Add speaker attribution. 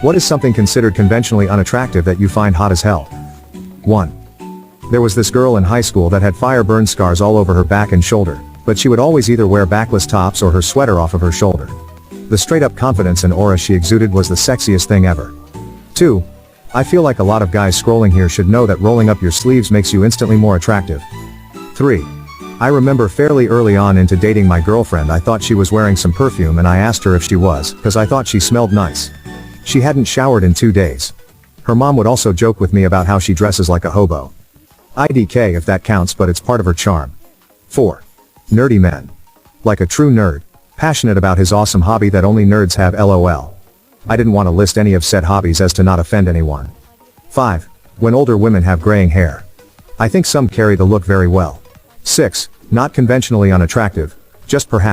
Speaker 1: What is something considered conventionally unattractive that you find hot as hell? 1. There was this girl in high school that had fire burn scars all over her back and shoulder, but she would always either wear backless tops or her sweater off of her shoulder. The straight-up confidence and aura she exuded was the sexiest thing ever. 2. I feel like a lot of guys scrolling here should know that rolling up your sleeves makes you instantly more attractive. 3. I remember fairly early on into dating my girlfriend I thought she was wearing some perfume and I asked her if she was, cause I thought she smelled nice. She hadn't showered in 2 days. Her mom would also joke with me about how she dresses like a hobo. IDK if that counts, but it's part of her charm. 4. Nerdy men. Like a true nerd. Passionate about his awesome hobby that only nerds have, lol. I didn't want to list any of said hobbies as to not offend anyone. 5. When older women have graying hair. I think some carry the look very well. 6. Not conventionally unattractive, just perhaps